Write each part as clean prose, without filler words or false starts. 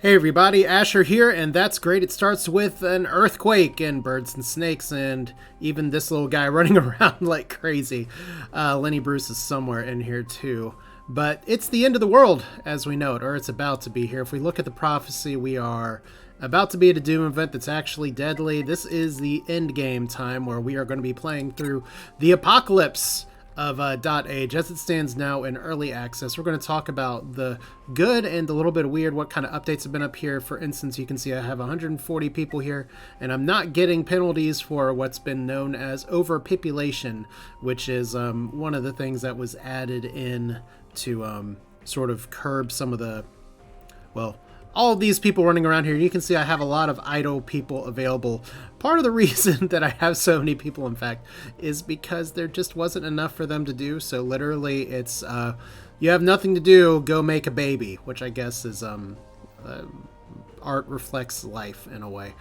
Hey everybody, Asher here, and that's great. It starts with an earthquake and birds and snakes and even this little guy running around like crazy. Lenny Bruce is somewhere in here too. But it's the end of the world as we know it, or it's about to be here. If we look at the prophecy, we are about to be at a Doom event that's actually deadly. This is the end game time where we are going to be playing through the apocalypse of dotAGE as it stands now in early access. We're going to talk about the good and a little bit weird, what kind of updates have been up here. For instance, you can see I have 140 people here, and I'm not getting penalties for what's been known as overpopulation, which is one of the things that was added in to sort of curb some of the, well, all of these people running around here. You can see I have a lot of idle people available. Part of the reason that I have so many people, in fact, is because there just wasn't enough for them to do. So literally it's, you have nothing to do, go make a baby, which I guess is, art reflects life in a way.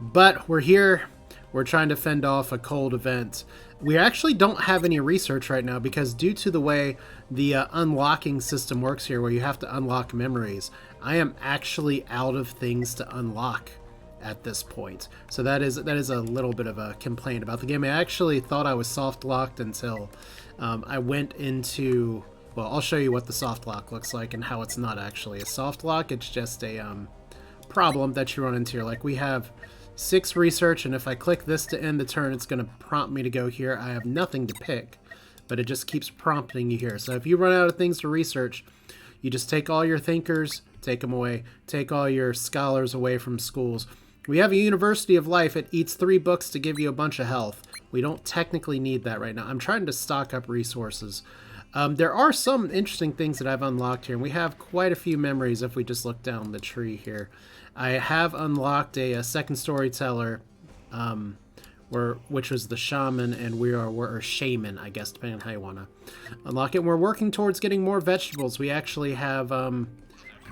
But we're here. We're trying to fend off a cold event. We actually don't have any research right now because due to the way the unlocking system works here, where you have to unlock memories, I am actually out of things to unlock at this point. So that is a little bit of a complaint about the game. I actually thought I was soft locked until I went into, well, I'll show you what the soft lock looks like and how it's not actually a soft lock. It's just a problem that you run into here. Like we have 6 research, and if I click this to end the turn, it's going to prompt me to go here. I have nothing to pick, but it just keeps prompting you here. So if you run out of things to research, you just take all your thinkers, take them away, take all your scholars away from schools. We have a University of Life. It eats 3 books to give you a bunch of health. We don't technically need that right now. I'm trying to stock up resources. There are some interesting things that I've unlocked here, and we have quite a few memories if we just look down the tree here. I have unlocked a second storyteller, which was the shaman, and we're shaman, I guess, depending on how you want to unlock it. We're working towards getting more vegetables. We actually have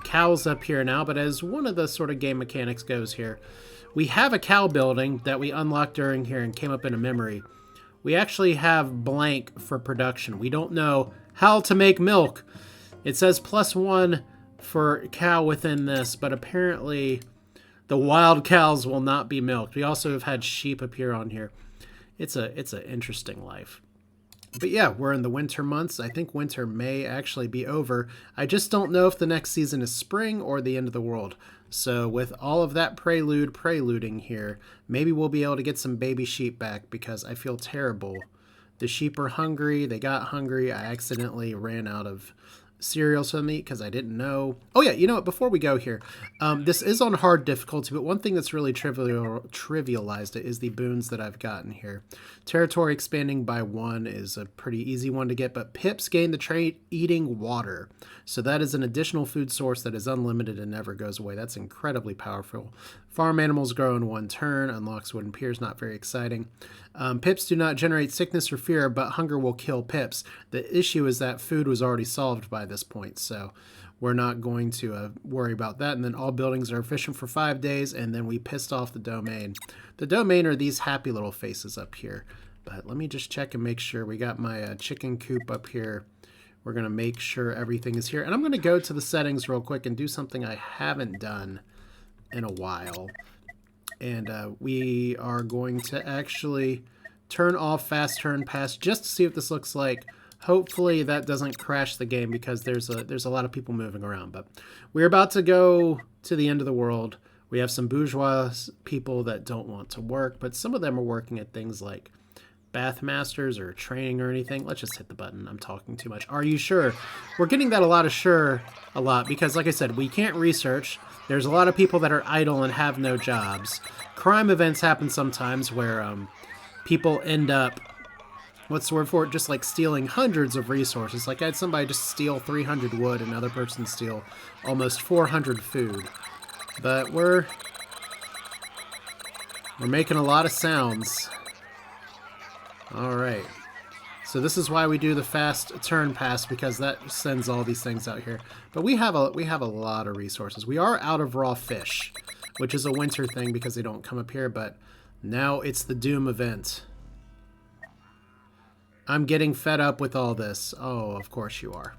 cows up here now, but as one of the sort of game mechanics goes here, we have a cow building that we unlocked during here and came up in a memory. We actually have blank for production. We don't know how to make milk. It says +1 for cow within this, but apparently the wild cows will not be milked. We also have had sheep appear on here. It's an interesting life. But yeah, we're in the winter months. I think winter may actually be over. I just don't know if the next season is spring or the end of the world. So with all of that preluding here, maybe we'll be able to get some baby sheep back because I feel terrible. The sheep are hungry. They got hungry. I accidentally ran out of cereals for them to eat because I didn't know. Oh yeah, you know what, before we go here, this is on hard difficulty, but one thing that's really trivialized it is the boons that I've gotten here. Territory expanding by 1 is a pretty easy one to get, but pips gain the trait eating water. So that is an additional food source that is unlimited and never goes away. That's incredibly powerful. Farm animals grow in 1 turn, unlocks wooden piers, not very exciting. Pips do not generate sickness or fear, but hunger will kill pips. The issue is that food was already solved by this point, so we're not going to worry about that. And then all buildings are efficient for 5 days, and then we pissed off the domain. The domain are these happy little faces up here. But let me just check and make sure. We got my chicken coop up here. We're going to make sure everything is here. And I'm going to go to the settings real quick and do something I haven't done in a while. And we are going to actually turn off fast turn pass just to see what this looks like. Hopefully that doesn't crash the game because there's a lot of people moving around. But we're about to go to the end of the world. We have some bourgeois people that don't want to work, but some of them are working at things like bath masters or training or anything. Let's just hit the button. I'm talking too much. Are you sure? We're getting that a lot because, like I said, we can't research. There's a lot of people that are idle and have no jobs. Crime events happen sometimes where people end up, what's the word for it, just like stealing hundreds of resources. Like I had somebody just steal 300 wood, another person steal almost 400 food. But we're making a lot of sounds. All right. So this is why we do the fast turn pass, because that sends all these things out here. But we have a lot of resources. We are out of raw fish, which is a winter thing because they don't come up here, but now it's the Doom event. I'm getting fed up with all this. Oh, of course you are.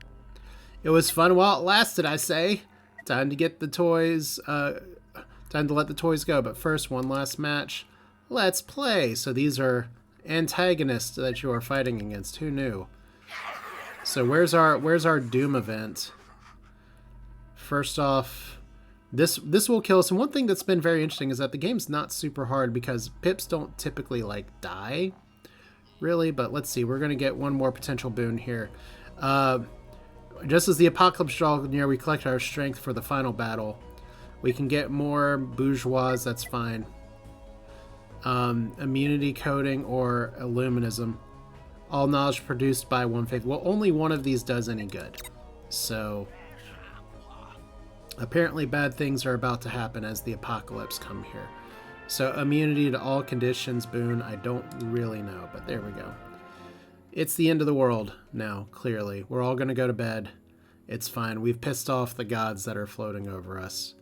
It was fun while it lasted, I say. Time to get the toys, time to let the toys go. But first, one last match. Let's play! So these are antagonists that you are fighting against. Who knew? So where's our Doom event? First off, this will kill us. And one thing that's been very interesting is that the game's not super hard because pips don't typically, like, die, really. But let's see. We're going to get one more potential boon here. Just as the apocalypse draws near, we collect our strength for the final battle. We can get more bourgeoisie, that's fine. Immunity coating or illuminism. All knowledge produced by one faith. Well, only one of these does any good. So, apparently bad things are about to happen as the apocalypse come here. So, immunity to all conditions, boon, I don't really know, but there we go. It's the end of the world now, clearly. We're all going to go to bed. It's fine. We've pissed off the gods that are floating over us.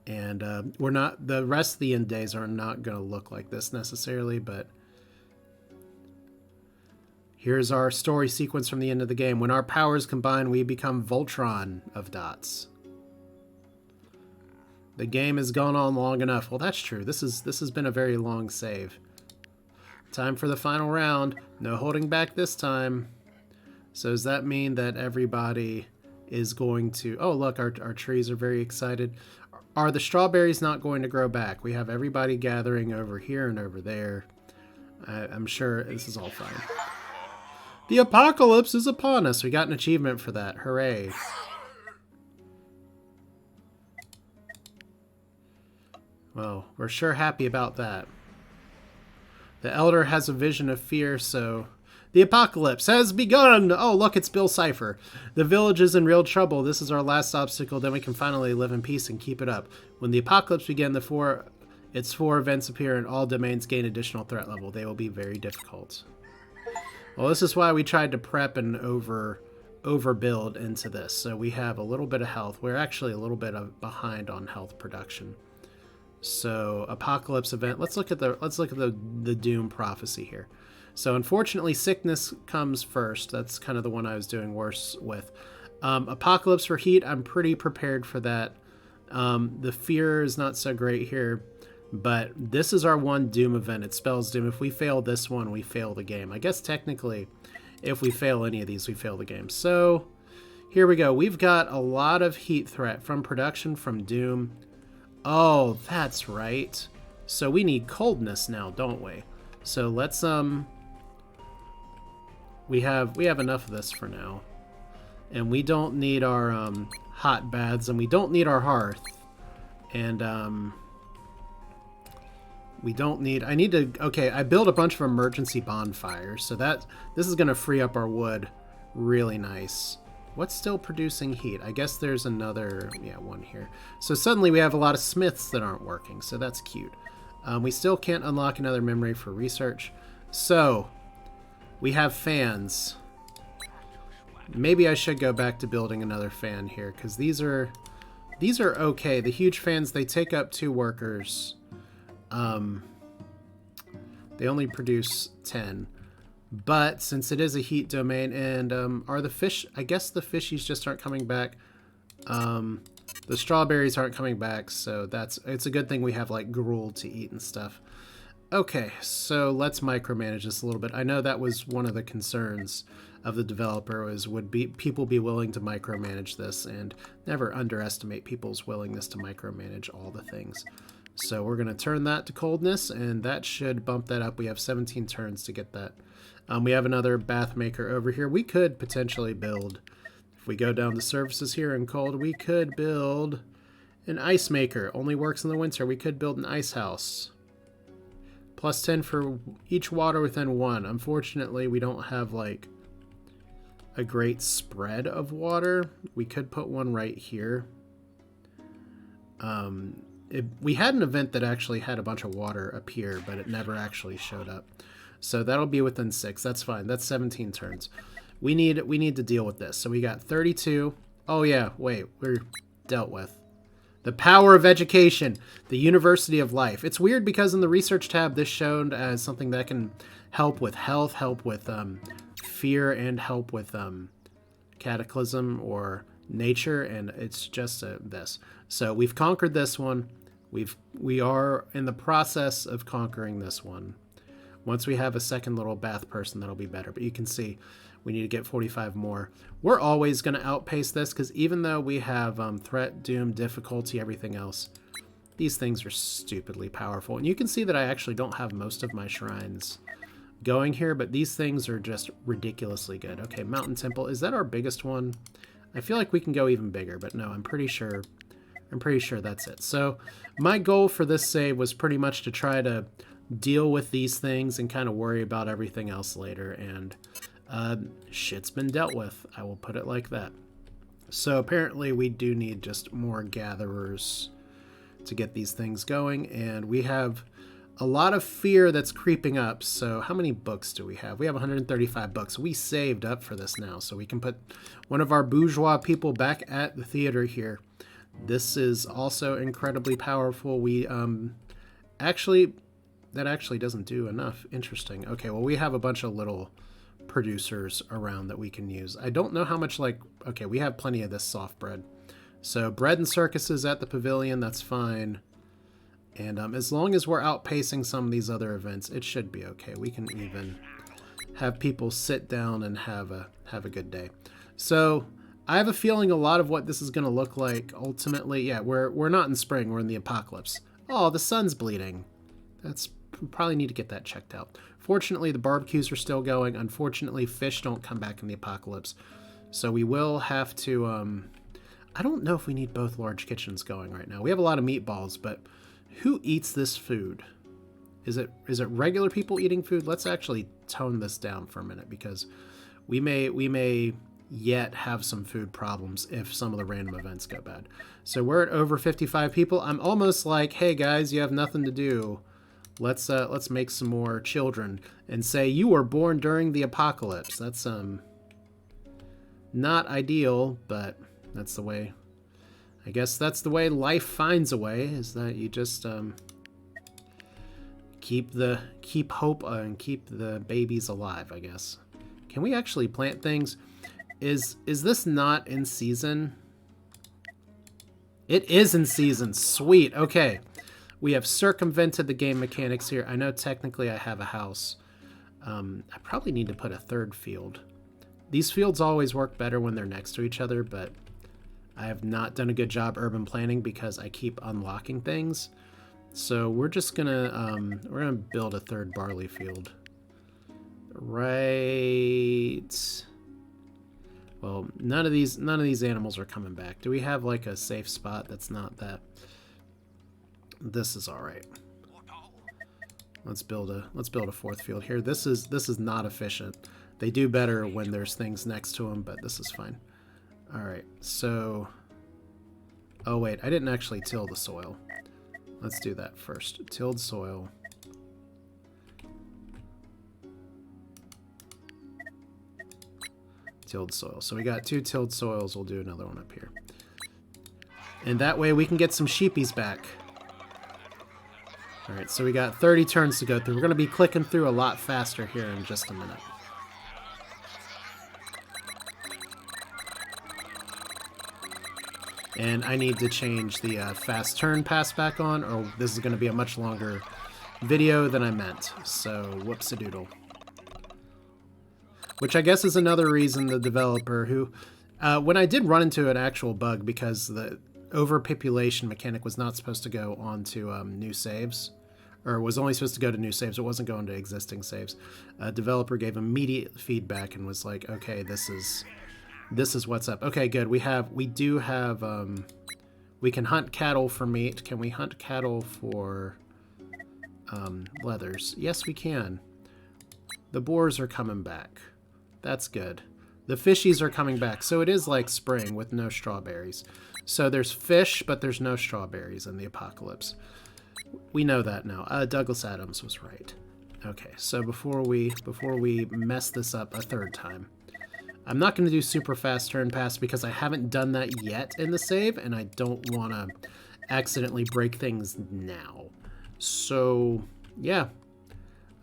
And we're not, the rest of the end days are not going to look like this necessarily, but here's our story sequence from the end of the game. When our powers combine, we become Voltron of dots. The game has gone on long enough. Well, that's true. This has been a very long save. Time for the final round. No holding back this time. So does that mean that everybody is going to... Oh, look, our trees are very excited. Are the strawberries not going to grow back? We have everybody gathering over here and over there. I'm sure this is all fine. The apocalypse is upon us. We got an achievement for that. Hooray. Well, we're sure happy about that. The Elder has a vision of fear, so... The apocalypse has begun! Oh, look, it's Bill Cipher. The village is in real trouble. This is our last obstacle. Then we can finally live in peace and keep it up. When the apocalypse begins, its four events appear and all domains gain additional threat level. They will be very difficult. Well, this is why we tried to prep and overbuild into this. So we have a little bit of health. We're actually a little bit behind on health production. So apocalypse event. Let's look at the Doom prophecy here. So unfortunately, sickness comes first. That's kind of the one I was doing worse with. Apocalypse for heat. I'm pretty prepared for that. The fear is not so great here, but this is our one Doom event. It spells Doom. If we fail this one, we fail the game. I guess technically, if we fail any of these, we fail the game. So here we go. We've got a lot of heat threat from production from Doom. Oh, that's right. So we need coldness now, don't we? So let's we have enough of this for now. And we don't need our hot baths, and we don't need our hearth. And we don't need okay, I built a bunch of emergency bonfires, so this is going to free up our wood really nice. What's still producing heat? I guess there's another, one here. So suddenly we have a lot of smiths that aren't working, so that's cute. We still can't unlock another memory for research. So, we have fans. Maybe I should go back to building another fan here, because these are okay. The huge fans, they take up 2 workers. They only produce 10. But since it is a heat domain, and are the fish... I guess the fishies just aren't coming back. The strawberries aren't coming back, so it's a good thing we have, like, gruel to eat and stuff. Okay, so let's micromanage this a little bit. I know that was one of the concerns of the developer, would people be willing to micromanage this, and never underestimate people's willingness to micromanage all the things. So we're going to turn that to coldness, and that should bump that up. We have 17 turns to get that. We have another bath maker over here. We could potentially build... If we go down to services here in cold, we could build an ice maker. Only works in the winter. We could build an ice house. Plus 10 for each water within 1. Unfortunately, we don't have, like, a great spread of water. We could put one right here. We had an event that actually had a bunch of water appear, but it never actually showed up. So that'll be within 6. That's fine. That's 17 turns. We need to deal with this. So we got 32. Oh yeah, wait, we're dealt with. The power of education, the University of Life. It's weird because in the research tab, this showed as something that can help with health, help with fear, and help with cataclysm or nature, and it's just this. So we've conquered this one. We are in the process of conquering this one. Once we have a second little bath person, that'll be better. But you can see we need to get 45 more. We're always going to outpace this because even though we have threat, doom, difficulty, everything else, these things are stupidly powerful. And you can see that I actually don't have most of my shrines going here, but these things are just ridiculously good. Okay, Mountain Temple. Is that our biggest one? I feel like we can go even bigger, but no, I'm pretty sure that's it. So my goal for this save was pretty much to try to deal with these things and kind of worry about everything else later. And shit's been dealt with. I will put it like that. So apparently we do need just more gatherers to get these things going. And we have a lot of fear that's creeping up. So how many books do we have? We have 135 books. We saved up for this now. So we can put one of our bourgeois people back at the theater here. This is also incredibly powerful. We actually, that actually doesn't do enough. Interesting. Okay, well, we have a bunch of little producers around that we can use. I don't know how much, like, okay, we have plenty of this soft bread. So bread and circuses at the pavilion, that's fine. And as long as we're outpacing some of these other events, it should be okay. We can even have people sit down and have a good day. So I have a feeling a lot of what this is going to look like ultimately, yeah, we're not in spring, we're in the apocalypse. Oh, the sun's bleeding. We probably need to get that checked out. Fortunately, the barbecues are still going. Unfortunately, fish don't come back in the apocalypse. So we will have to, I don't know if we need both large kitchens going right now. We have a lot of meatballs, but who eats this food? Is it regular people eating food? Let's actually tone this down for a minute because we may yet have some food problems if some of the random events go bad. So we're at over 55 people. I'm almost like, hey guys, you have nothing to do. Let's make some more children and say you were born during the apocalypse. That's not ideal, but that's the way. I guess that's the way life finds a way, is that you just keep hope and keep the babies alive, I guess. Can we actually plant things? Is this not in season? It is in season. Sweet. Okay. We have circumvented the game mechanics here. I know technically I have a house. I probably need to put a third field. These fields always work better when they're next to each other, but I have not done a good job urban planning because I keep unlocking things. So we're just gonna build a third barley field. Right. Well, none of these animals are coming back. Do we have like a safe spot that's not that? This is all right. Let's build a fourth field here. This is not efficient. They do better when there's things next to them, but this is fine. All right. So, oh wait, I didn't actually till the soil. Let's do that first. Tilled soil. Tilled soil. So we got 2 tilled soils. We'll do another one up here. And that way we can get some sheepies back. All right, so we got 30 turns to go through. We're going to be clicking through a lot faster here in just a minute. And I need to change the fast turn pass back on, or this is going to be a much longer video than I meant. So, whoops-a-doodle. Which I guess is another reason the developer who... when I did run into an actual bug because the overpopulation mechanic was not supposed to go onto new saves, or was only supposed to go to new saves, it wasn't going to existing saves. A developer gave immediate feedback and was like, okay, this is what's up. Okay, good. We do have we can hunt cattle for meat. Can we hunt cattle for leathers? Yes, we can. The boars are coming back. That's good. The fishies are coming back. So it is like spring with no strawberries. So there's fish, but there's no strawberries in the apocalypse. We know that now. Douglas Adams was right. Okay, so before we mess this up a third time, I'm not going to do super fast turn pass because I haven't done that yet in the save, and I don't want to accidentally break things now. So, yeah.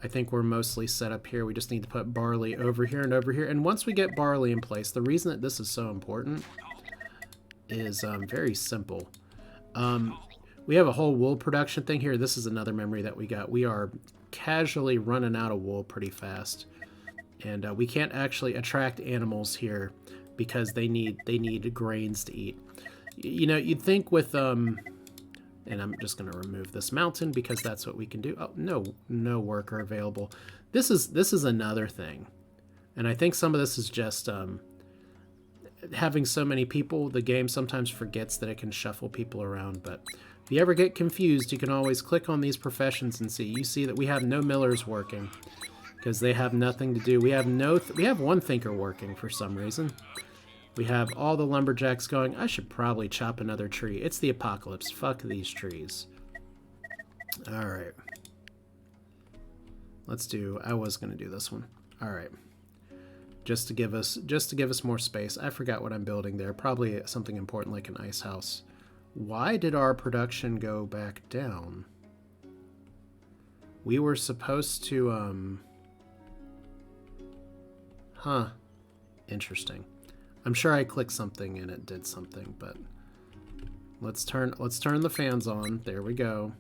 I think we're mostly set up here. We just need to put barley over here and over here. And once we get barley in place, the reason that this is so important is very simple. We have a whole wool production thing here. This is another memory that we got. We are casually running out of wool pretty fast. And we can't actually attract animals here because they need grains to eat. You know, you'd think with... and I'm just going to remove this mountain because that's what we can do. Oh, no worker available. This is another thing. And I think some of this is just... having so many people, the game sometimes forgets that it can shuffle people around, but if you ever get confused, you can always click on these professions and see. You see that we have no millers working because they have nothing to do. We have we have one thinker working for some reason. We have all the lumberjacks going. I should probably chop another tree. It's the apocalypse. Fuck these trees. All right. Let's do. I was going to do this one. All right. Just to give us more space. I forgot what I'm building there. Probably something important like an ice house. Why did our production go back down? We were supposed to huh. Interesting. I'm sure I clicked something and it did something, but let's turn the fans on. There we go.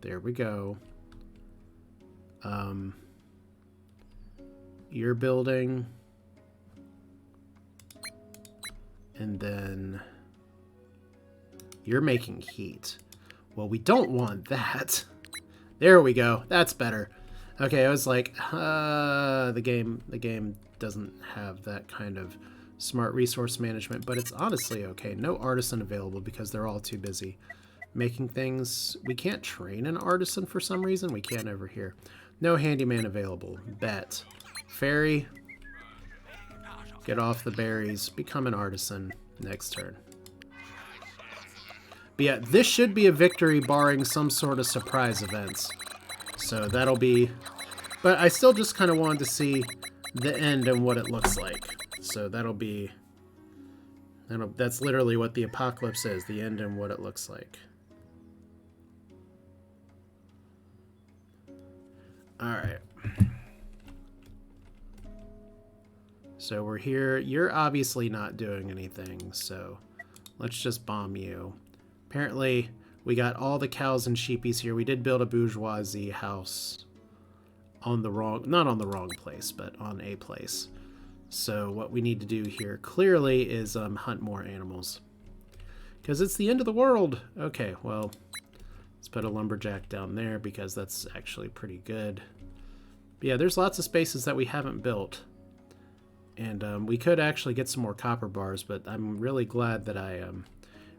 There we go. You're building. And then you're making heat. Well, we don't want that. There we go. That's better. Okay, I was like, the game doesn't have that kind of smart resource management, but it's honestly okay. No artisan available because they're all too busy making things. We can't train an artisan for some reason. We can't over here. No handyman available. Bet. Fairy. Get off the berries. Become an artisan. Next turn. But yeah, this should be a victory barring some sort of surprise events. So that'll be... But I still just kind of wanted to see the end and what it looks like. So that'll be... That's literally what the apocalypse is. The end and what it looks like. Alright. So we're here. You're obviously not doing anything, so let's just bomb you. Apparently, we got all the cows and sheepies here. We did build a bourgeoisie house on the wrong... Not on the wrong place, but on a place. So what we need to do here, clearly, is hunt more animals. Because it's the end of the world! Okay, well, let's put a lumberjack down there, because that's actually pretty good. But yeah, there's lots of spaces that we haven't built. And we could actually get some more copper bars, but I'm really glad that I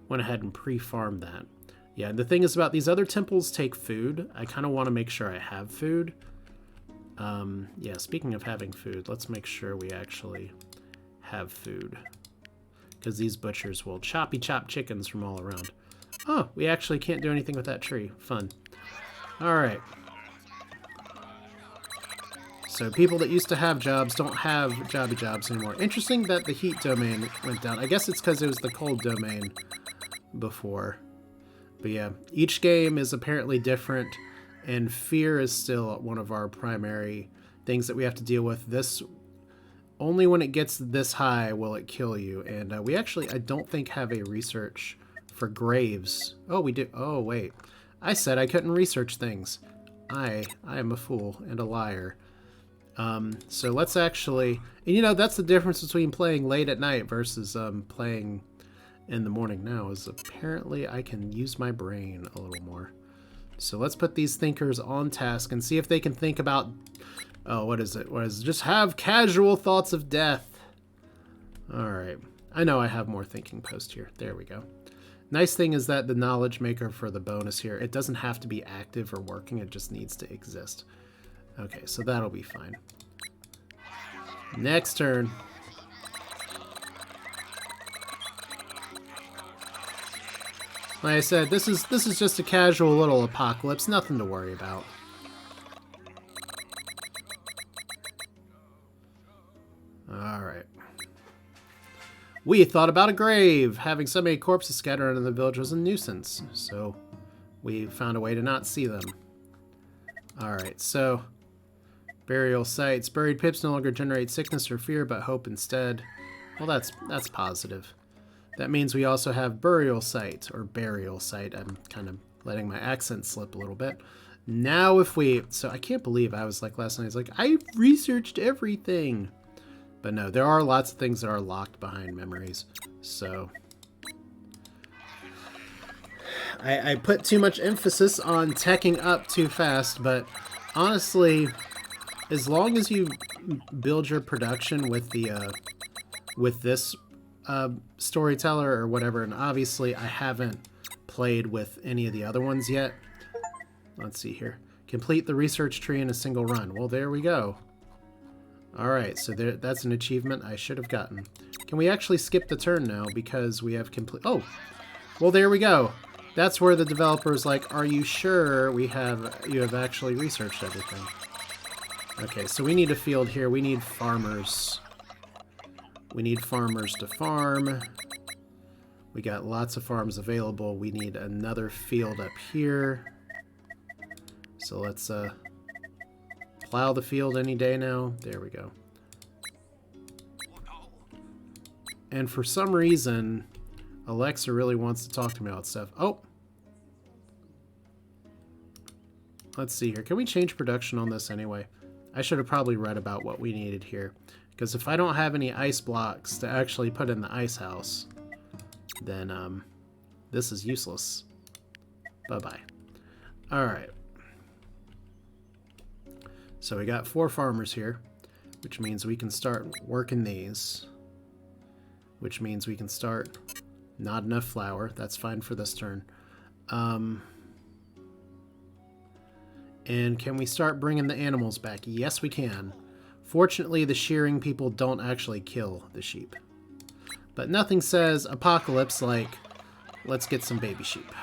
went ahead and pre-farmed that. Yeah, and the thing is about these other temples take food. I kind of want to make sure I have food. Yeah, speaking of having food, let's make sure we actually have food. Because these butchers will choppy chop chickens from all around. Oh, we actually can't do anything with that tree. Fun. Alright. So people that used to have jobs don't have jobby jobs anymore. Interesting that the heat domain went down. I guess it's because it was the cold domain before. But yeah, each game is apparently different, and fear is still one of our primary things that we have to deal with. This, only when it gets this high will it kill you. And we actually, I don't think, have a research for graves. Oh, we do. Oh, wait. I said I couldn't research things. I am a fool and a liar. So let's actually, and you know, that's the difference between playing late at night versus playing in the morning now, is apparently I can use my brain a little more. So let's put these thinkers on task and see if they can think about, oh, what is it? What is it? Just have casual thoughts of death. All right. I know I have more thinking post here. There we go. Nice thing is that the knowledge maker for the bonus here, it doesn't have to be active or working. It just needs to exist. Okay, so that'll be fine. Next turn. Like I said, this is just a casual little apocalypse, nothing to worry about. Alright. We thought about a grave. Having so many corpses scattered around in the village was a nuisance, so we found a way to not see them. Alright, so burial sites. Buried pips no longer generate sickness or fear, but hope instead. Well, that's positive. That means we also have burial site, or burial site. I'm kind of letting my accent slip a little bit. Now if we... So I can't believe I was like last night. I was like, I researched everything. But no, there are lots of things that are locked behind memories. So... I put too much emphasis on teching up too fast, but honestly, as long as you build your production with the with this storyteller or whatever, and obviously I haven't played with any of the other ones yet. Let's see here. Complete the research tree in a single run. Well, there we go. Alright, so that's an achievement I should have gotten. Can we actually skip the turn now because we have complete... Oh! Well, there we go. That's where the developer's like, are you sure you have actually researched everything? Okay, so we need a field here. We need farmers. We need farmers to farm. We got lots of farms available. We need another field up here. So let's plow the field any day now. There we go. And for some reason... Alexa really wants to talk to me about stuff. Oh! Let's see here. Can we change production on this anyway? I should have probably read about what we needed here. Because if I don't have any ice blocks to actually put in the ice house, then this is useless. Bye-bye. Alright. So we got 4 farmers here, which means we can start working these. Which means we can start... Not enough flour. That's fine for this turn. And can we start bringing the animals back? Yes, we can. Fortunately, the shearing people don't actually kill the sheep. But nothing says apocalypse like, let's get some baby sheep.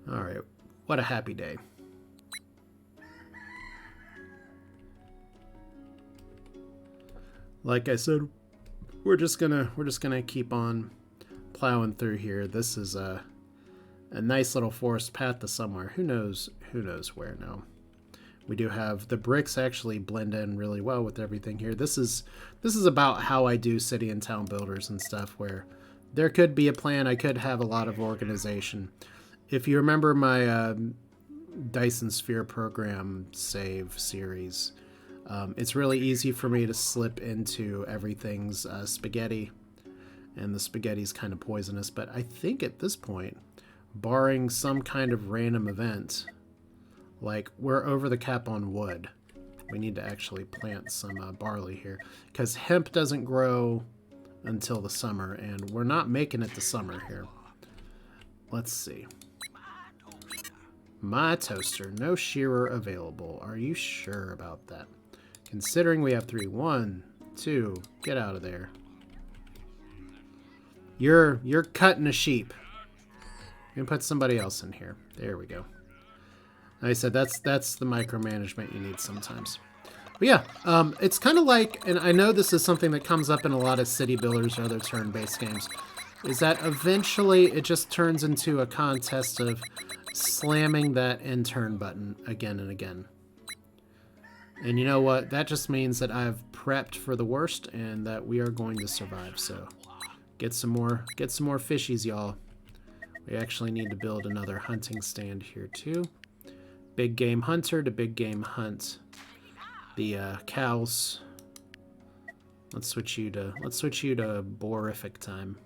Alright. What a happy day. Like I said, we're just gonna keep on plowing through here. This is a nice little forest path to somewhere. Who knows where now. We do have the bricks actually blend in really well with everything here. This is about how I do city and town builders and stuff, where there could be a plan. I could have a lot of organization. If you remember my Dyson Sphere program save series, it's really easy for me to slip into everything's spaghetti, and the spaghetti's kind of poisonous, but I think at this point, barring some kind of random event, like we're over the cap on wood, we need to actually plant some barley here, because hemp doesn't grow until the summer, and we're not making it to summer here. Let's see. My toaster, no shearer available. Are you sure about that? Considering we have 3. 1, 2, get out of there. You're cutting a sheep. You can put somebody else in here. There we go. Like I said, that's the micromanagement you need sometimes. But yeah, it's kind of like, and I know this is something that comes up in a lot of city builders or other turn-based games, is that eventually it just turns into a contest of slamming that end turn button again and again. And you know what? That just means that I've prepped for the worst and that we are going to survive. So get some more fishies, y'all. We actually need to build another hunting stand here too. Big game hunter to big game hunt the cows. Let's switch you to borific time.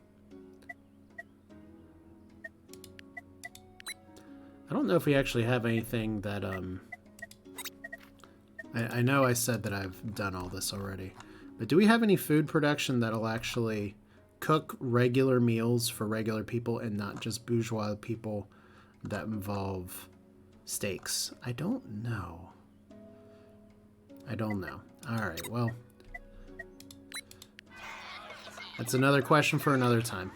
I don't know if we actually have anything that, I know I said that I've done all this already, but do we have any food production that'll actually cook regular meals for regular people and not just bourgeois people that involve steaks? I don't know. Alright, well, that's another question for another time.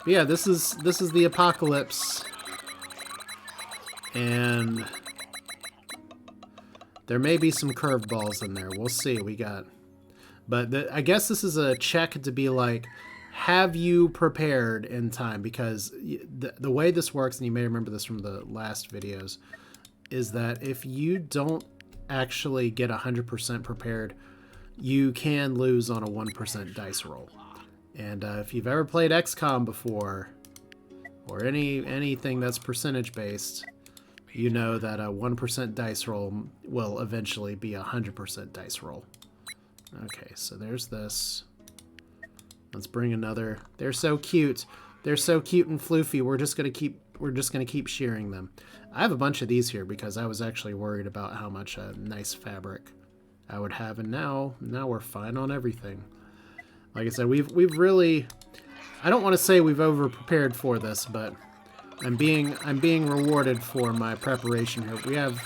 But yeah, this is the apocalypse. And there may be some curveballs in there. We'll see. But I guess this is a check to be like, have you prepared in time? Because the way this works, and you may remember this from the last videos, is that if you don't actually get 100% prepared, you can lose on a 1% dice roll. And if you've ever played XCOM before, or anything that's percentage based, you know that a 1% dice roll will eventually be a 100% dice roll. Okay, so there's this. Let's bring another. They're so cute. They're so cute and floofy. We're just gonna keep shearing them. I have a bunch of these here because I was actually worried about how much nice fabric I would have, and now we're fine on everything. Like I said, we've really, I don't want to say we've over prepared for this, but I'm being rewarded for my preparation here. We have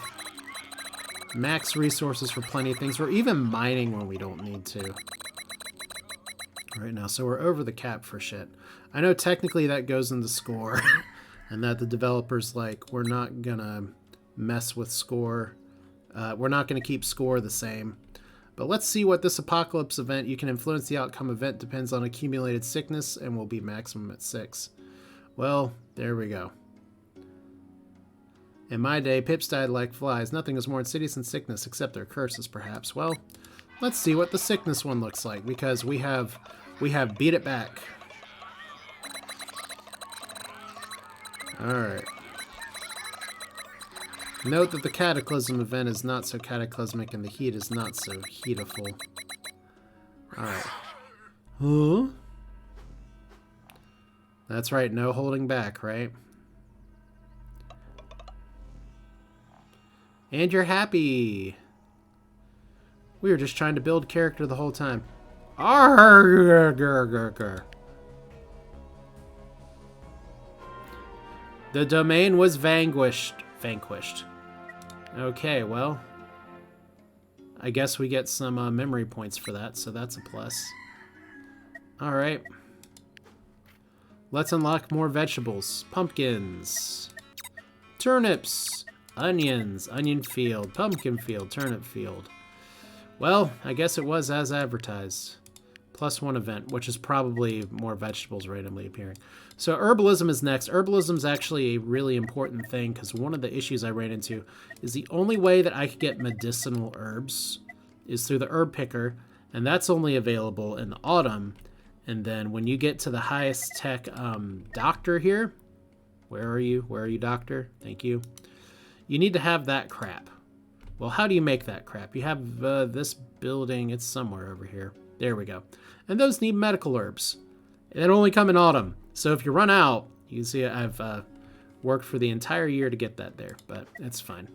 max resources for plenty of things. We're even mining when we don't need to right now, so we're over the cap for shit. I know technically that goes in the score, and that the developers like, we're not gonna mess with score. We're not gonna keep score the same. But let's see what this apocalypse event, you can influence the outcome. Event depends on accumulated sickness and will be maximum at 6. Well, there we go. In my day, pips died like flies. Nothing is more insidious than sickness, except their curses, perhaps. Well, let's see what the sickness one looks like, because we have beat it back. Alright. Note that the cataclysm event is not so cataclysmic and the heat is not so heatiful. Alright. Huh? That's right, no holding back, right? And you're happy! We were just trying to build character the whole time. Arrgh. The domain was vanquished. Okay, well, I guess we get some memory points for that, so that's a plus. Alright. Let's unlock more vegetables. Pumpkins. Turnips. Onions. Onion field. Pumpkin field. Turnip field. Well, I guess it was as advertised. +1 event, which is probably more vegetables randomly appearing. So herbalism is next. Herbalism is actually a really important thing, because one of the issues I ran into is the only way that I could get medicinal herbs is through the herb picker, and that's only available in the autumn. And then when you get to the highest tech doctor here, where are you? Where are you, doctor? Thank you. You need to have that crap. Well, how do you make that crap? You have this building. It's somewhere over here. There we go. And those need medical herbs. They only come in autumn. So if you run out, you can see I've worked for the entire year to get that there, but it's fine.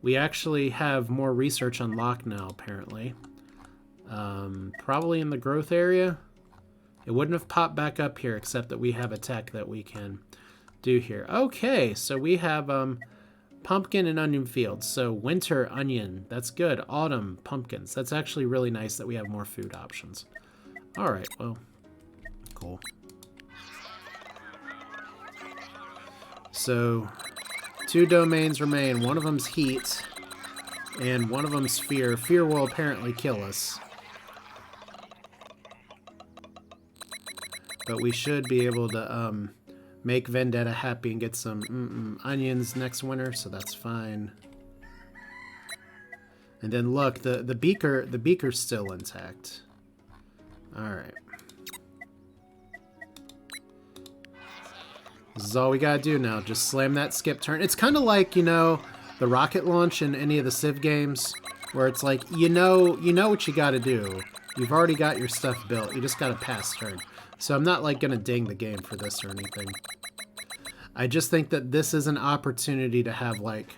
We actually have more research unlocked now, apparently. Probably in the growth area. It wouldn't have popped back up here, except that we have a tech that we can do here. Okay, so we have pumpkin and onion fields. So winter onion, that's good. Autumn pumpkins. That's actually really nice that we have more food options. All right, well, cool. So 2 domains remain. One of them's heat, and one of them's fear. Fear will apparently kill us. But we should be able to make Vendetta happy and get some onions next winter, so that's fine. And then look, the beaker's still intact. Alright. This is all we gotta do now. Just slam that skip turn. It's kind of like, you know, the rocket launch in any of the Civ games, where it's like, you know what you gotta do. You've already got your stuff built. You just gotta pass turn. So I'm not, like, gonna ding the game for this or anything. I just think that this is an opportunity to have, like,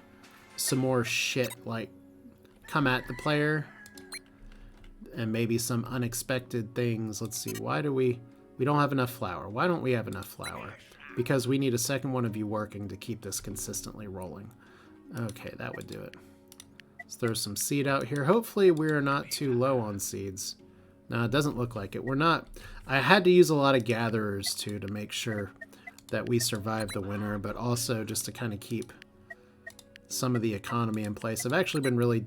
some more shit, like, come at the player. And maybe some unexpected things. Let's see, why do we don't have enough flour. Why don't we have enough flour? Because we need a second one of you working to keep this consistently rolling. Okay, that would do it. Let's throw some seed out here. Hopefully we're not too low on seeds. No, it doesn't look like it. We're not. I had to use a lot of gatherers, too, to make sure that we survive the winter, but also just to kind of keep some of the economy in place. I've actually been really...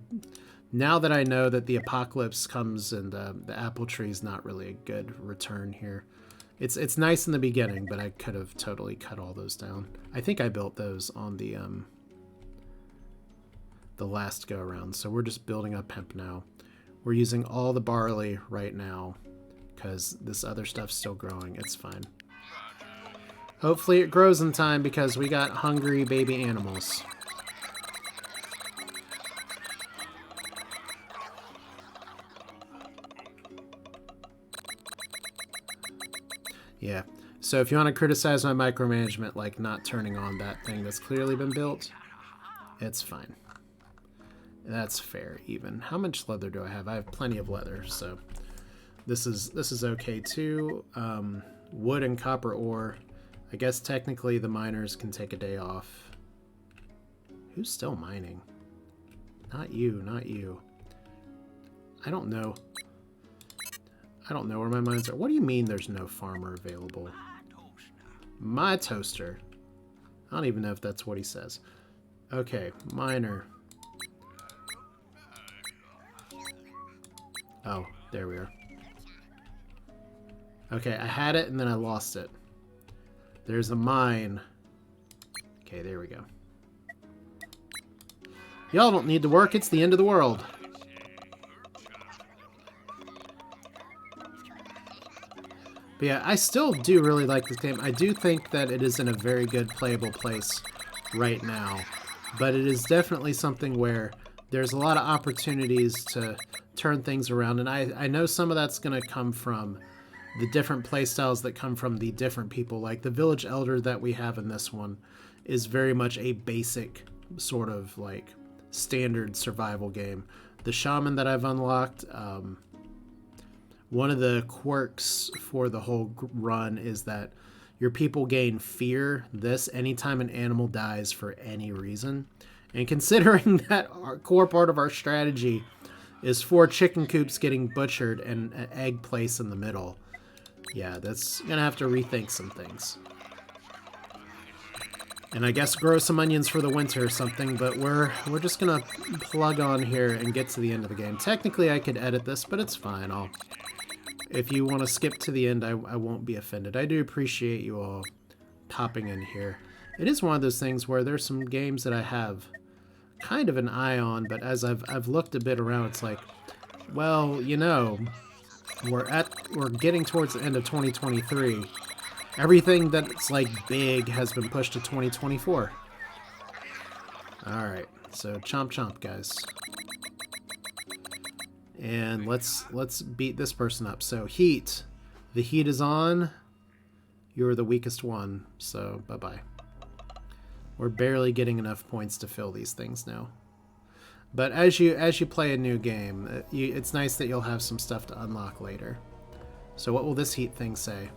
Now that I know that the apocalypse comes and the apple tree is not really a good return here. It's nice in the beginning, but I could have totally cut all those down. I think I built those on the last go around. So we're just building up hemp now. We're using all the barley right now because this other stuff's still growing. It's fine. Hopefully it grows in time because we got hungry baby animals. Yeah. So if you want to criticize my micromanagement, like not turning on that thing that's clearly been built, it's fine. That's fair, even. How much leather do I have? I have plenty of leather, so this is okay too. Wood and copper ore. I guess technically the miners can take a day off. Who's still mining? Not you, not you. I don't know. I don't know where my mines are. What do you mean there's no farmer available? My toaster. I don't even know if that's what he says. Okay, miner. Oh, there we are. Okay, I had it and then I lost it. There's a mine. Okay, there we go. Y'all don't need to work. It's the end of the world. But yeah, I still do really like this game. I do think that it is in a very good playable place right now. But it is definitely something where there's a lot of opportunities to turn things around. And I know some of that's going to come from the different playstyles that come from the different people. Like the village elder that we have in this one is very much a basic sort of like standard survival game. The shaman that I've unlocked, one of the quirks for the whole run is that your people gain fear this anytime an animal dies for any reason. And considering that our core part of our strategy is 4 chicken coops getting butchered and an egg place in the middle, yeah, that's gonna have to rethink some things. And I guess grow some onions for the winter or something, but we're just gonna plug on here and get to the end of the game. Technically I could edit this, but it's fine. If you want to skip to the end, I won't be offended. I do appreciate you all popping in here. It is one of those things where there's some games that I have kind of an eye on, but as I've looked a bit around, it's like, well, you know, we're getting towards the end of 2023. Everything that's like big has been pushed to 2024. All right, so chomp chomp, guys. And let's beat this person up. So heat. The heat is on. You're the weakest one, so bye-bye. We're barely getting enough points to fill these things now. But as you play a new game, it's nice that you'll have some stuff to unlock later. So what will this heat thing say?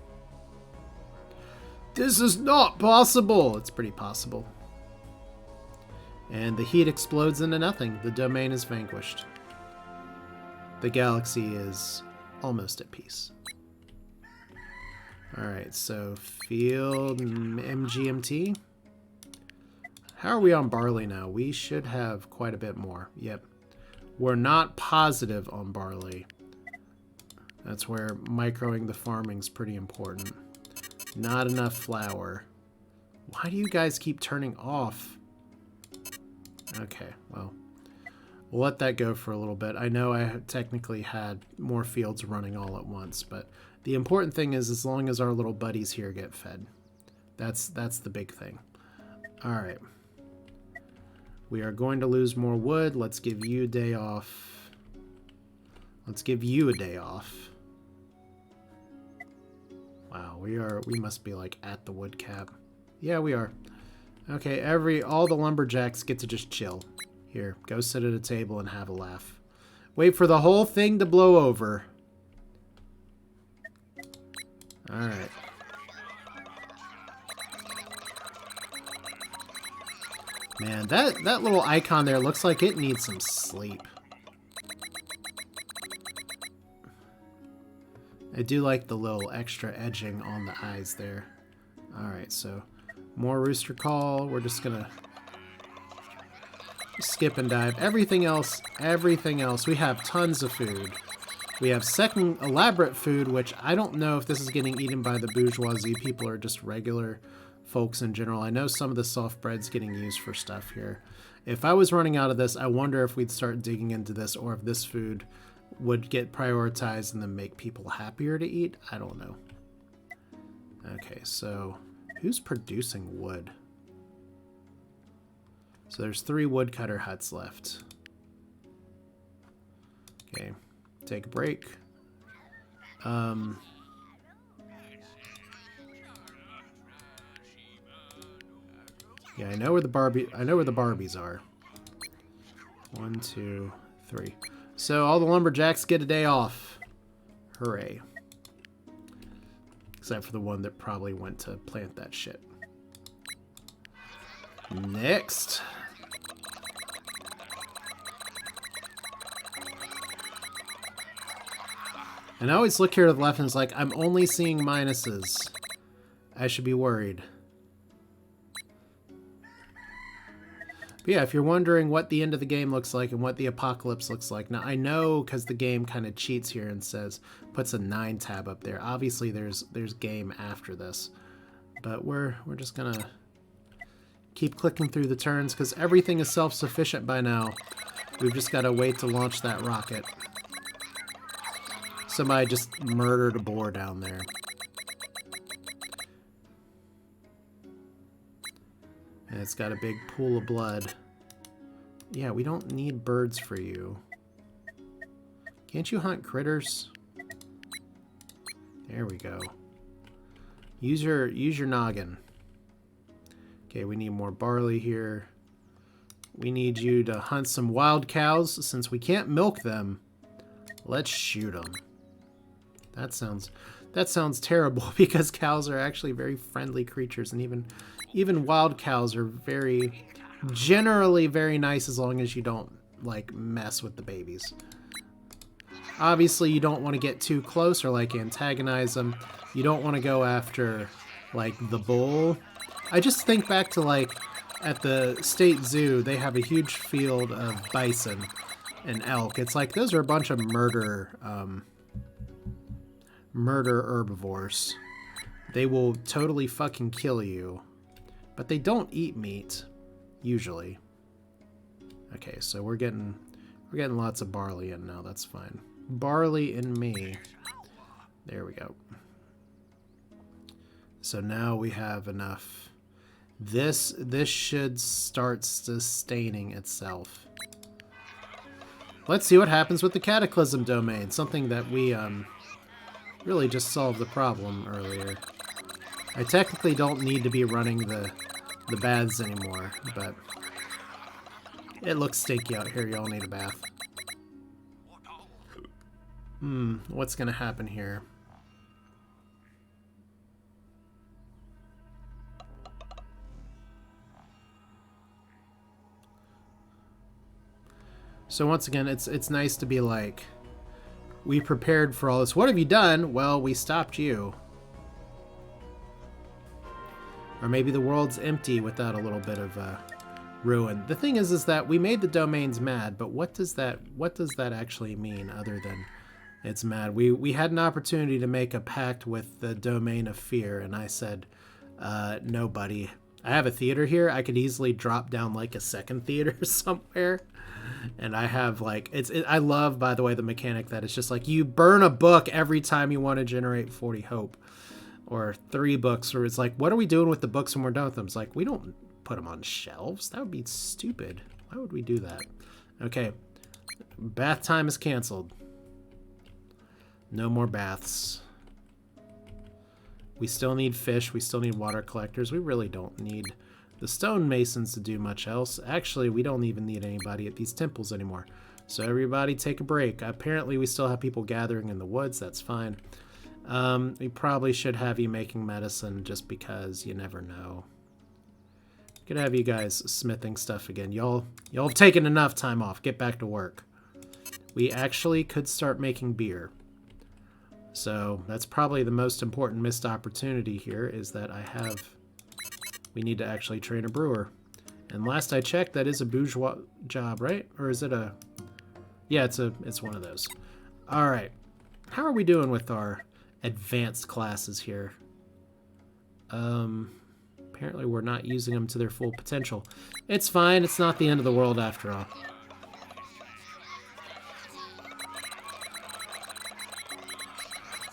This is not possible! It's pretty possible. And the heat explodes into nothing. The domain is vanquished. The galaxy is almost at peace. Alright, so field MGMT. How are we on barley now? We should have quite a bit more. Yep. We're not positive on barley. That's where microing the farming is pretty important. Not enough flour. Why do you guys keep turning off? Okay, well. We'll let that go for a little bit. I know I technically had more fields running all at once, but the important thing is as long as our little buddies here get fed. That's the big thing. All right. We are going to lose more wood. Let's give you a day off. Let's give you a day off. Wow, we must be like at the wood cap. Yeah, we are. Okay, all the lumberjacks get to just chill. Here, go sit at a table and have a laugh. Wait for the whole thing to blow over. Alright. Man, that little icon there looks like it needs some sleep. I do like the little extra edging on the eyes there. Alright, so more rooster call. We're just gonna skip and dive. Everything else, we have tons of food. We have second elaborate food, which I don't know if this is getting eaten by the bourgeoisie people or just regular folks in general. I know some of the soft bread's getting used for stuff here. If I was running out of this, I wonder if we'd start digging into this or if this food would get prioritized and then make people happier to eat. I don't know. Okay, so who's producing wood? So there's 3 woodcutter huts left. Okay, take a break. Yeah, I know where the Barbies are. 1, 2, 3. So all the lumberjacks get a day off. Hooray. Except for the one that probably went to plant that shit. Next. And I always look here to the left and it's like, I'm only seeing minuses. I should be worried. But yeah, if you're wondering what the end of the game looks like and what the apocalypse looks like, now I know because the game kind of cheats here and says, puts a 9 tab up there. Obviously there's game after this. But we're just gonna keep clicking through the turns because everything is self-sufficient by now. We've just got to wait to launch that rocket. Somebody just murdered a boar down there. And it's got a big pool of blood. Yeah, we don't need birds for you. Can't you hunt critters? There we go. Use your noggin. Okay, we need more barley here. We need you to hunt some wild cows. Since we can't milk them, let's shoot them. That sounds terrible because cows are actually very friendly creatures, and even wild cows are generally very nice as long as you don't like mess with the babies. Obviously, you don't want to get too close or like antagonize them. You don't want to go after like the bull. I just think back to like at the state zoo, they have a huge field of bison and elk. It's like those are a bunch of murder herbivores. They will totally fucking kill you, but they don't eat meat usually. Okay, so we're getting lots of barley in now. That's fine. Barley in me. There we go. So now we have enough. This should start sustaining itself. Let's see what happens with the Cataclysm domain. Something that we really just solved the problem earlier. I technically don't need to be running the baths anymore, but it looks stinky out here. Y'all need a bath. What's gonna happen here? So once again, it's nice to be like, we prepared for all this. What have you done? Well, we stopped you. Or maybe the world's empty without a little bit of ruin. The thing is that we made the domains mad, but what does that actually mean other than it's mad? We had an opportunity to make a pact with the domain of fear, and I said, no, buddy. I have a theater here. I could easily drop down like a second theater somewhere. And I have like, I love, by the way, the mechanic that it's just like you burn a book every time you want to generate 40 hope. Or 3 books, or it's like, what are we doing with the books when we're done with them? It's like, we don't put them on shelves. That would be stupid. Why would we do that? Okay. Bath time is canceled. No more baths. We still need fish. We still need water collectors. We really don't need the stonemasons to do much else. Actually, we don't even need anybody at these temples anymore. So everybody take a break. Apparently, we still have people gathering in the woods. That's fine. We probably should have you making medicine just because you never know. Could have you guys smithing stuff again. Y'all have taken enough time off. Get back to work. We actually could start making beer. So that's probably the most important missed opportunity here is that we need to actually train a brewer. And last I checked, that is a bourgeois job, right? Or is it a... Yeah, it's one of those. All right. How are we doing with our advanced classes here? Apparently we're not using them to their full potential. It's fine. It's not the end of the world after all.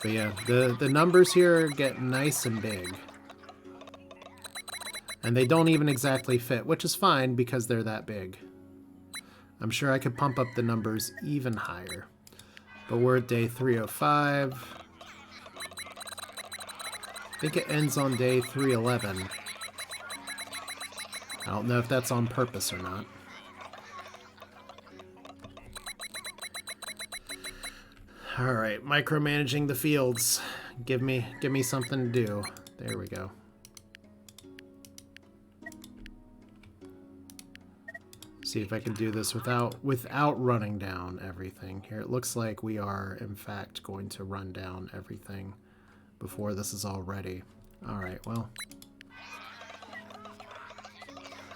But yeah, the numbers here get nice and big. And they don't even exactly fit, which is fine because they're that big. I'm sure I could pump up the numbers even higher. But we're at day 305. I think it ends on day 311. I don't know if that's on purpose or not. Alright, micromanaging the fields. Give me something to do. There we go. See if I can do this without running down everything. Here, it looks like we are, in fact, going to run down everything before this is all ready. Alright, well.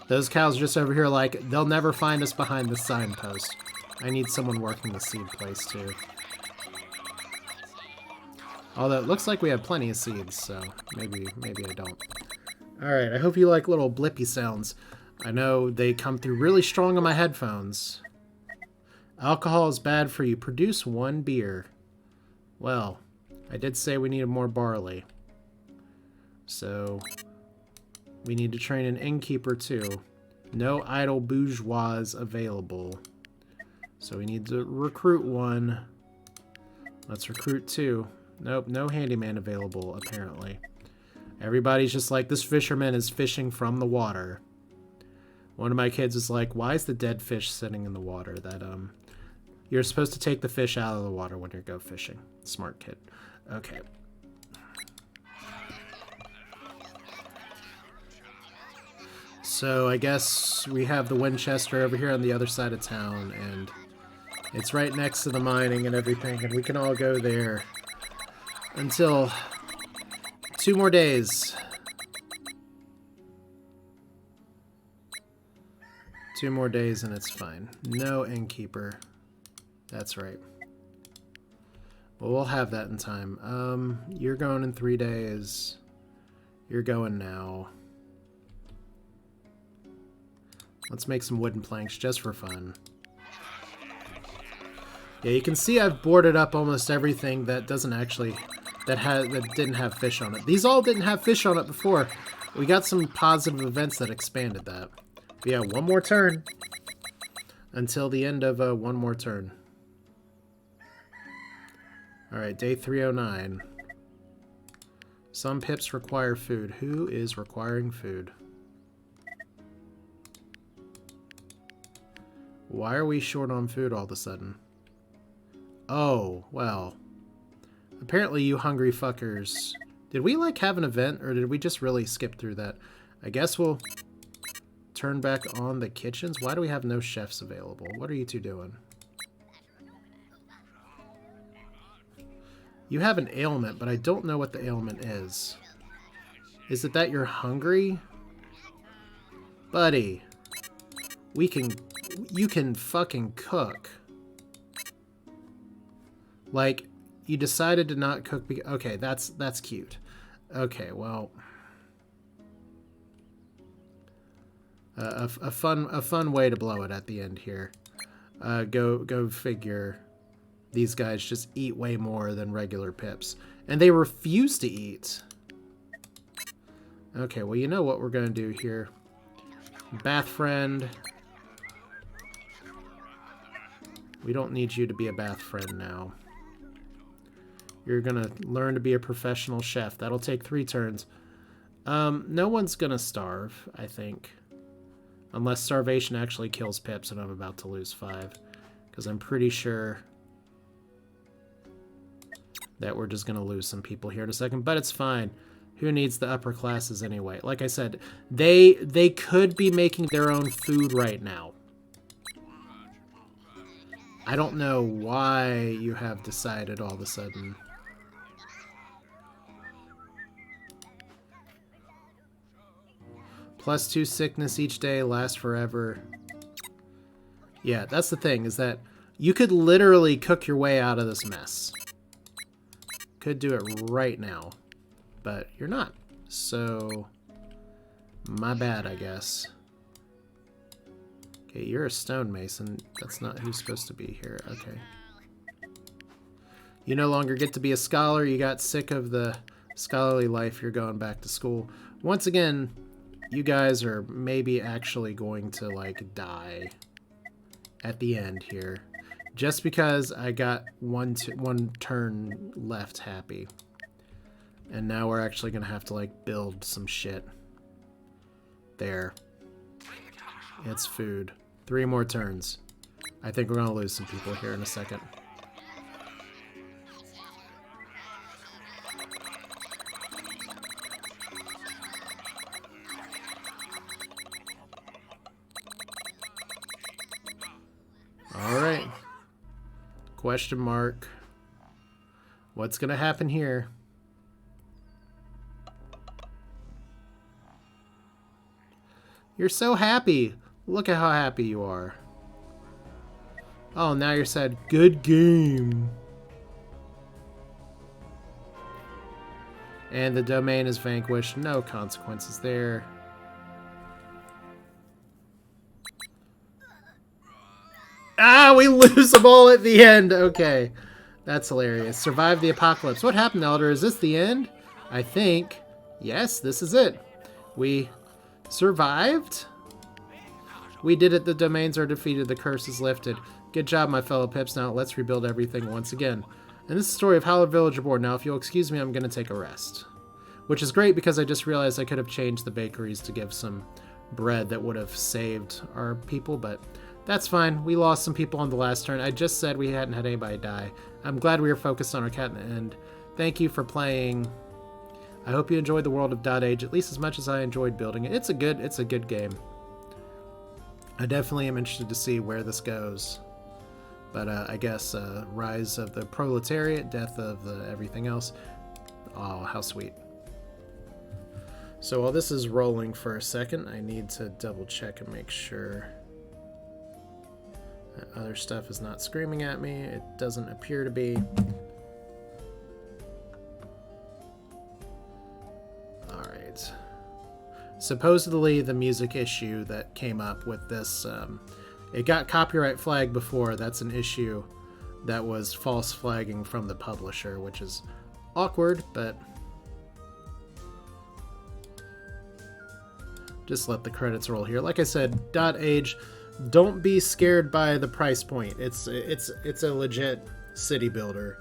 Those cows are just over here like, they'll never find us behind the signpost. I need someone working the seed place, too. Although it looks like we have plenty of seeds, so maybe I don't. Alright, I hope you like little blippy sounds. I know they come through really strong on my headphones. Alcohol is bad for you. Produce 1 beer. Well, I did say we needed more barley. So, we need to train an innkeeper too. No idle bourgeois available. So we need to recruit 1. Let's recruit 2. Nope, no handyman available, apparently. Everybody's just like, this fisherman is fishing from the water. One of my kids is like, why is the dead fish sitting in the water? That, you're supposed to take the fish out of the water when you go fishing. Smart kid. Okay. So I guess we have the Winchester over here on the other side of town, and it's right next to the mining and everything, and we can all go there until 2 more days. 2 more days and it's fine. No innkeeper. That's right. Well, we'll have that in time. You're going in 3 days. You're going now. Let's make some wooden planks just for fun. Yeah, you can see I've boarded up almost everything that doesn't actually... that didn't have fish on it. These all didn't have fish on it before. We got some positive events that expanded that. But yeah, 1 more turn. Until the end of 1 more turn. Alright, day 309. Some pips require food. Who is requiring food? Why are we short on food all of a sudden? Oh, well. Apparently you hungry fuckers. Did we, like, have an event, or did we just really skip through that? I guess we'll turn back on the kitchens. Why do we have no chefs available? What are you two doing? You have an ailment, but I don't know what the ailment is. Is it that you're hungry? Buddy. You can fucking cook. Like, you decided to not cook okay, that's cute. Okay, well, a fun way to blow it at the end here. Go figure. These guys just eat way more than regular pips, and they refuse to eat. Okay, well, you know what we're gonna do here. Bath friend. We don't need you to be a bath friend now. You're gonna learn to be a professional chef. That'll take 3 turns. No one's gonna starve, I think. Unless starvation actually kills pips and I'm about to lose 5. Because I'm pretty sure that we're just gonna lose some people here in a second. But it's fine. Who needs the upper classes anyway? Like I said, they could be making their own food right now. I don't know why you have decided all of a sudden. +2 sickness each day, lasts forever. Yeah, that's the thing, is that you could literally cook your way out of this mess. could do it right now, but you're not. So, my bad, I guess. Okay, you're a stonemason. That's not who's supposed to be here. Okay. You no longer get to be a scholar. You got sick of the scholarly life. You're going back to school. Once again, you guys are maybe actually going to, like, die at the end here. Just because I got one turn left happy. And now we're actually going to have to, like, build some shit. There. It's food. 3 more turns. I think we're going to lose some people here in a second. Alright. Question mark. What's going to happen here? You're so happy. Look at how happy you are. Oh, now you're sad. Good game. And the domain is vanquished. No consequences there. Ah, we lose them all at the end. Okay. That's hilarious. Survive the apocalypse. What happened, Elder? Is this the end? I think. Yes, this is it. We survived? We did it. The domains are defeated. The curse is lifted. Good job, my fellow pips. Now let's rebuild everything once again. And this is the story of Hallowed Village aboard. Now, if you'll excuse me, I'm going to take a rest. Which is great because I just realized I could have changed the bakeries to give some bread that would have saved our people, but that's fine. We lost some people on the last turn. I just said we hadn't had anybody die. I'm glad we were focused on our cat in the end. Thank you for playing. I hope you enjoyed the world of dotAGE at least as much as I enjoyed building it. It's a good game. I definitely am interested to see where this goes. But I guess rise of the proletariat, death of the everything else. Oh, how sweet. So while this is rolling for a second, I need to double check and make sure that other stuff is not screaming at me. It doesn't appear to be. Alright. Supposedly the music issue that came up with this, it got copyright flagged before. That's an issue that was false flagging from the publisher, which is awkward, but just let the credits roll here. Like I said, dotAGE, don't be scared by the price point. It's a legit city builder.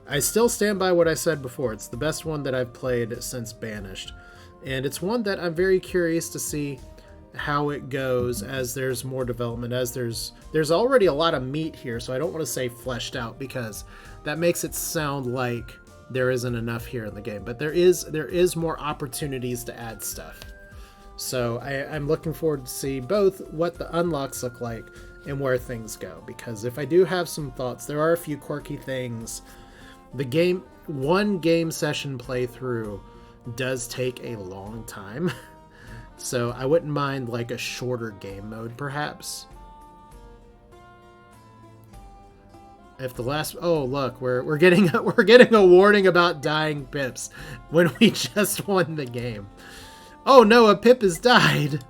I still stand by what I said before. It's the best one that I've played since Banished. And it's one that I'm very curious to see how it goes as there's more development, as there's already a lot of meat here, so I don't want to say fleshed out because that makes it sound like there isn't enough here in the game. But there is more opportunities to add stuff. So I'm looking forward to see both what the unlocks look like and where things go. Because if I do have some thoughts, there are a few quirky things. One game session playthrough does take a long time. So I wouldn't mind like a shorter game mode, perhaps. If the last, oh look, we're getting a warning about dying pips when we just won the game. Oh no, a pip has died.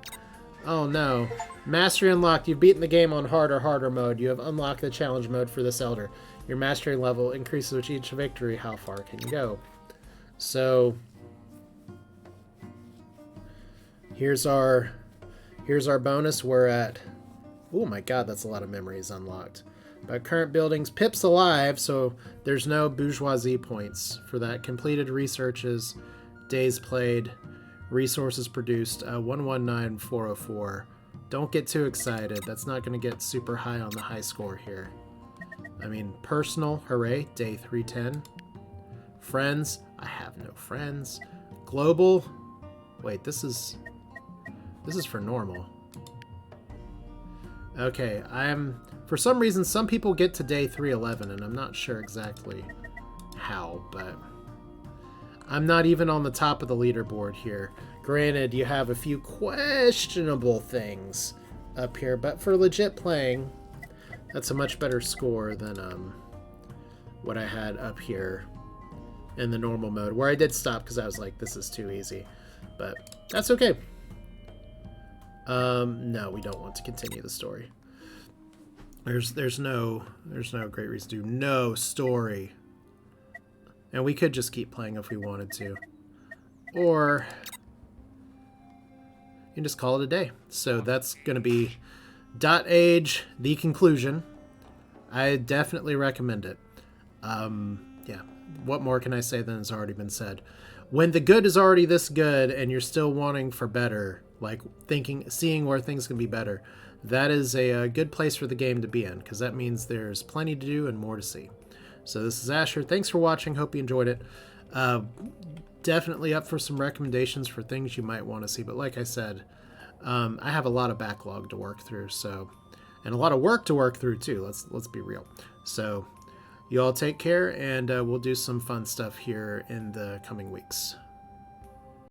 Oh no. Mastery unlocked. You've beaten the game on hard or harder mode. You have unlocked the challenge mode for this elder. Your mastery level increases with each victory. How far can you go? So here's our bonus. We're at, oh my god, that's a lot of memories unlocked. But current buildings, Pip's alive, so there's no bourgeoisie points for that. Completed researches, days played, resources produced, 119404. Don't get too excited. That's not going to get super high on the high score here. I mean, personal, hooray, day 310. Friends, I have no friends. Global, wait, this is for normal. Okay, for some reason, some people get to day 311, and I'm not sure exactly how, but I'm not even on the top of the leaderboard here. Granted, you have a few questionable things up here, but for legit playing, that's a much better score than what I had up here in the normal mode, where I did stop because I was like, this is too easy. But that's okay. No, we don't want to continue the story. There's no great reason to. No story. And we could just keep playing if we wanted to. Or you can just call it a day. So that's going to be dotAGE, the conclusion. I definitely recommend it. Yeah. What more can I say than has already been said? When the good is already this good and you're still wanting for better, like seeing where things can be better, that is a good place for the game to be in, because that means there's plenty to do and more to see. So this is Asher. Thanks for watching. Hope you enjoyed it. Definitely up for some recommendations for things you might want to see. But like I said, I have a lot of backlog to work through, and a lot of work to work through too. Let's be real. So you all take care, and we'll do some fun stuff here in the coming weeks.